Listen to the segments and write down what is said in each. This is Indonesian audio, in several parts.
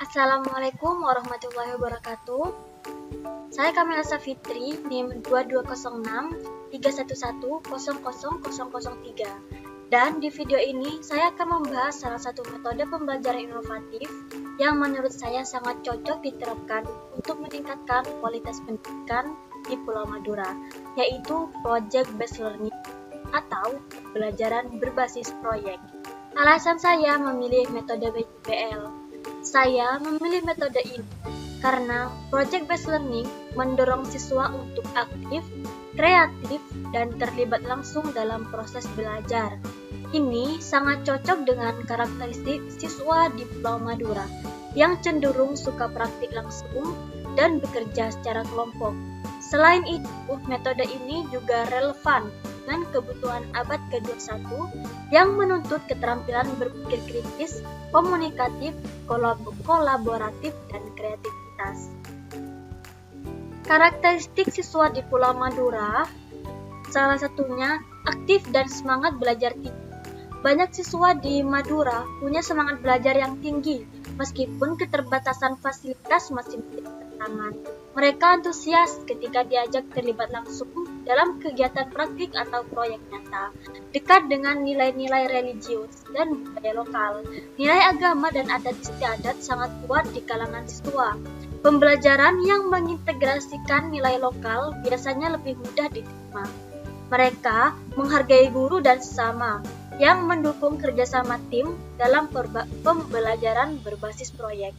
Assalamualaikum warahmatullahi wabarakatuh. Saya Kamila Safitri, NIM 220631100003. Dan di video ini saya akan membahas salah satu metode pembelajaran inovatif yang menurut saya sangat cocok diterapkan untuk meningkatkan kualitas pendidikan di Pulau Madura, yaitu Project Based Learning atau pembelajaran berbasis proyek. Alasan saya memilih metode PJBL. Saya memilih metode ini karena Project Based Learning mendorong siswa untuk aktif, kreatif, dan terlibat langsung dalam proses belajar. Ini sangat cocok dengan karakteristik siswa di Pulau Madura yang cenderung suka praktik langsung dan bekerja secara kelompok. Selain itu, metode ini juga relevan dengan kebutuhan abad ke-21 yang menuntut keterampilan berpikir kritis, komunikatif, kolaboratif, dan kreativitas. Karakteristik siswa di Pulau Madura, salah satunya aktif dan semangat belajar tinggi. Banyak siswa di Madura punya semangat belajar yang tinggi, meskipun keterbatasan fasilitas masih menjadi tantangan. Mereka antusias ketika diajak terlibat langsung dalam kegiatan praktik atau proyek nyata, dekat dengan nilai-nilai religius dan budaya lokal. Nilai agama dan adat istiadat sangat kuat di kalangan siswa. Pembelajaran yang mengintegrasikan nilai lokal biasanya lebih mudah diterima. Mereka menghargai guru dan sesama, yang mendukung kerjasama tim dalam pembelajaran berbasis proyek.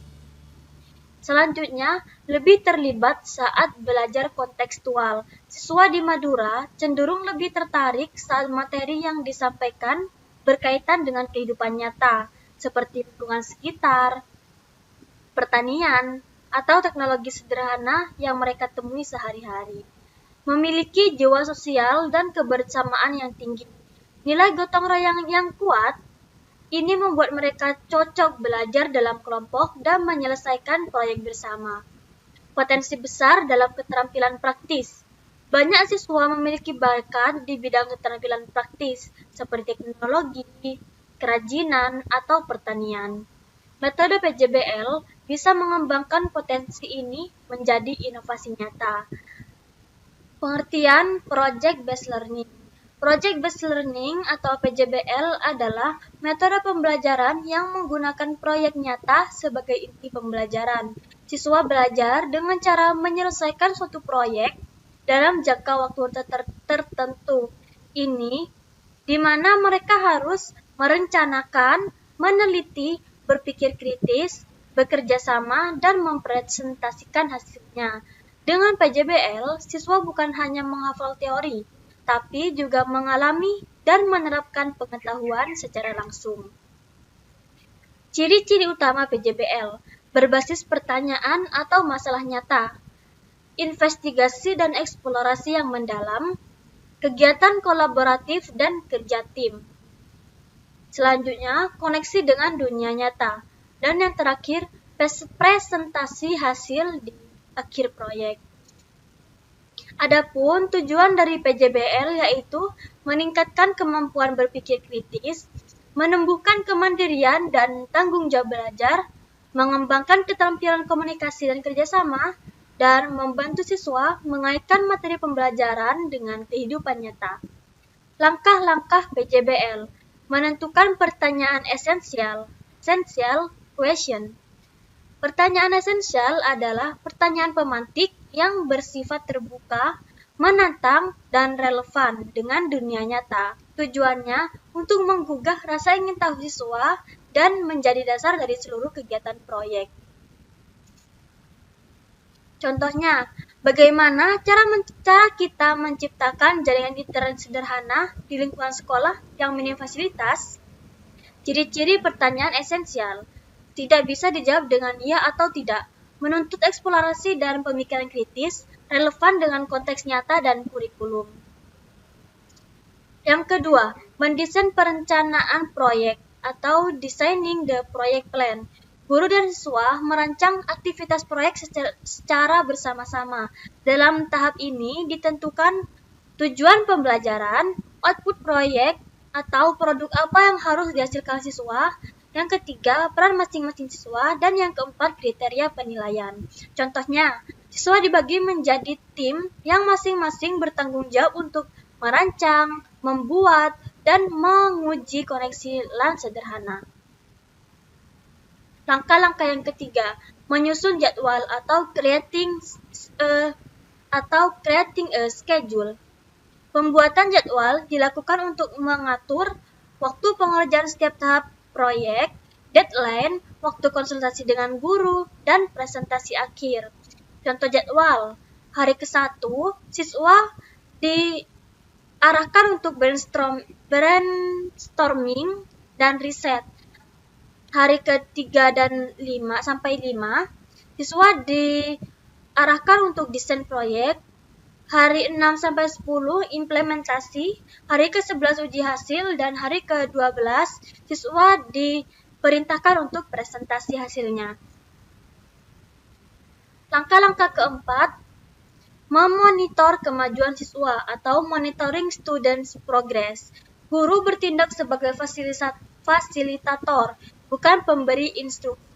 Selanjutnya, lebih terlibat saat belajar kontekstual. Siswa di Madura cenderung lebih tertarik saat materi yang disampaikan berkaitan dengan kehidupan nyata, seperti lingkungan sekitar, pertanian, atau teknologi sederhana yang mereka temui sehari-hari. Memiliki jiwa sosial dan kebersamaan yang tinggi. Nilai gotong royong yang kuat ini membuat mereka cocok belajar dalam kelompok dan menyelesaikan proyek bersama. Potensi besar dalam keterampilan praktis. Banyak siswa memiliki bakat di bidang keterampilan praktis, seperti teknologi, kerajinan, atau pertanian. Metode PJBL bisa mengembangkan potensi ini menjadi inovasi nyata. Pengertian Project Based Learning. Project Based Learning atau PJBL adalah metode pembelajaran yang menggunakan proyek nyata sebagai inti pembelajaran. Siswa belajar dengan cara menyelesaikan suatu proyek dalam jangka waktu tertentu. Ini di mana mereka harus merencanakan, meneliti, berpikir kritis, bekerja sama, dan mempresentasikan hasilnya. Dengan PJBL, siswa bukan hanya menghafal teori, tapi juga mengalami dan menerapkan pengetahuan secara langsung. Ciri-ciri utama PJBL, berbasis pertanyaan atau masalah nyata, investigasi dan eksplorasi yang mendalam, kegiatan kolaboratif dan kerja tim. Selanjutnya, koneksi dengan dunia nyata. Dan yang terakhir, presentasi hasil di akhir proyek. Adapun tujuan dari PJBL yaitu meningkatkan kemampuan berpikir kritis, menumbuhkan kemandirian dan tanggung jawab belajar, mengembangkan keterampilan komunikasi dan kerjasama, dan membantu siswa mengaitkan materi pembelajaran dengan kehidupan nyata. Langkah-langkah PJBL: menentukan pertanyaan esensial, essential question. Pertanyaan esensial adalah pertanyaan pemantik yang bersifat terbuka, menantang, dan relevan dengan dunia nyata. Tujuannya untuk menggugah rasa ingin tahu siswa dan menjadi dasar dari seluruh kegiatan proyek. Contohnya, bagaimana cara kita menciptakan jaringan internet sederhana di lingkungan sekolah yang minim fasilitas? Ciri-ciri pertanyaan esensial tidak bisa dijawab dengan ya atau tidak, menuntut eksplorasi dan pemikiran kritis, relevan dengan konteks nyata dan kurikulum. Yang kedua, mendesain perencanaan proyek atau designing the project plan. Guru dan siswa merancang aktivitas proyek secara bersama-sama. Dalam tahap ini ditentukan tujuan pembelajaran, output proyek, atau produk apa yang harus dihasilkan siswa, yang ketiga peran masing-masing siswa, dan yang keempat kriteria penilaian. Contohnya, siswa dibagi menjadi tim yang masing-masing bertanggung jawab untuk merancang, membuat, dan menguji koneksi LAN sederhana. Langkah-langkah yang ketiga, menyusun jadwal atau creating a schedule. Pembuatan jadwal dilakukan untuk mengatur waktu pengerjaan setiap tahap proyek, deadline, waktu konsultasi dengan guru, dan presentasi akhir. Contoh jadwal, hari ke-1, siswa diarahkan untuk brainstorming dan riset. Hari ke-3 dan 5 sampai 5, siswa diarahkan untuk desain proyek. Hari 6 sampai 10 implementasi, hari ke-11 uji hasil, dan hari ke-12 siswa diperintahkan untuk presentasi hasilnya. Langkah-langkah keempat, memonitor kemajuan siswa atau monitoring students progress. Guru bertindak sebagai fasilitator, bukan pemberi instruksi.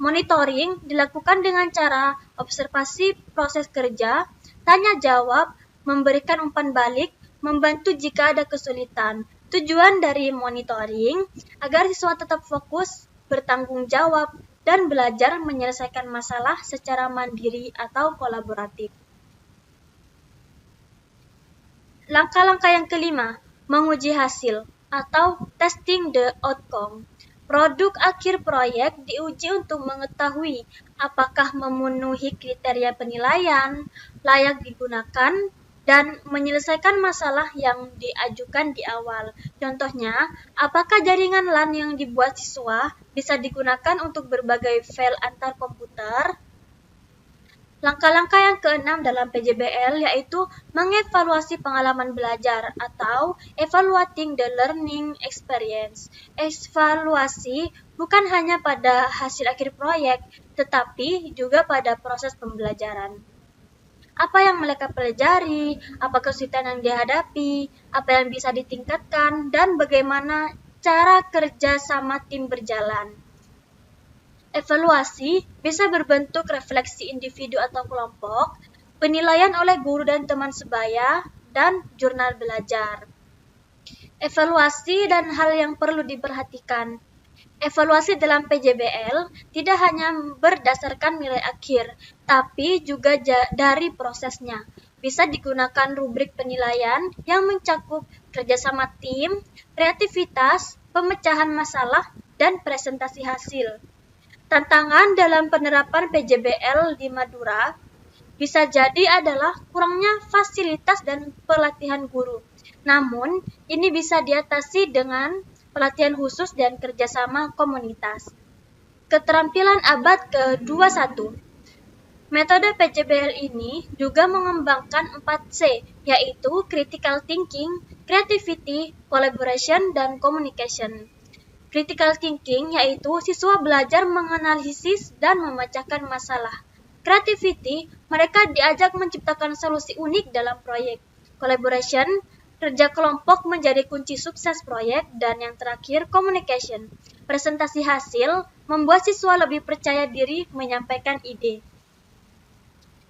Monitoring dilakukan dengan cara observasi proses kerja, tanya jawab, memberikan umpan balik, membantu jika ada kesulitan. Tujuan dari monitoring agar siswa tetap fokus, bertanggung jawab, dan belajar menyelesaikan masalah secara mandiri atau kolaboratif. Langkah-langkah yang kelima, menguji hasil atau testing the outcome. Produk akhir proyek diuji untuk mengetahui apakah memenuhi kriteria penilaian, layak digunakan, dan menyelesaikan masalah yang diajukan di awal. Contohnya, apakah jaringan LAN yang dibuat siswa bisa digunakan untuk berbagai file antar komputer? Langkah-langkah yang keenam dalam PJBL yaitu mengevaluasi pengalaman belajar atau evaluating the learning experience. Evaluasi bukan hanya pada hasil akhir proyek, tetapi juga pada proses pembelajaran. Apa yang mereka pelajari, apa kesulitan yang dihadapi, apa yang bisa ditingkatkan, dan bagaimana cara kerja sama tim berjalan. Evaluasi bisa berbentuk refleksi individu atau kelompok, penilaian oleh guru dan teman sebaya, dan jurnal belajar. Evaluasi dan hal yang perlu diperhatikan. Evaluasi dalam PJBL tidak hanya berdasarkan nilai akhir, tapi juga dari prosesnya. Bisa digunakan rubrik penilaian yang mencakup kerjasama tim, kreativitas, pemecahan masalah, dan presentasi hasil. Tantangan dalam penerapan PJBL di Madura bisa jadi adalah kurangnya fasilitas dan pelatihan guru. Namun, ini bisa diatasi dengan pelatihan khusus dan kerjasama komunitas. Keterampilan abad ke-21. Metode PJBL ini juga mengembangkan 4C, yaitu critical thinking, creativity, collaboration, dan communication. Critical thinking yaitu siswa belajar menganalisis dan memecahkan masalah. Creativity, mereka diajak menciptakan solusi unik dalam proyek. Collaboration, kerja kelompok menjadi kunci sukses proyek. Dan yang terakhir, communication. Presentasi hasil membuat siswa lebih percaya diri menyampaikan ide.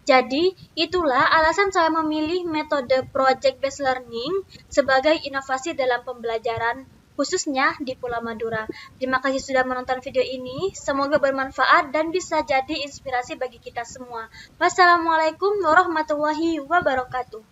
Jadi, itulah alasan saya memilih metode project-based learning sebagai inovasi dalam pembelajaran, khususnya di Pulau Madura. Terima kasih sudah menonton video ini, semoga bermanfaat dan bisa jadi inspirasi bagi kita semua. Wassalamualaikum warahmatullahi wabarakatuh.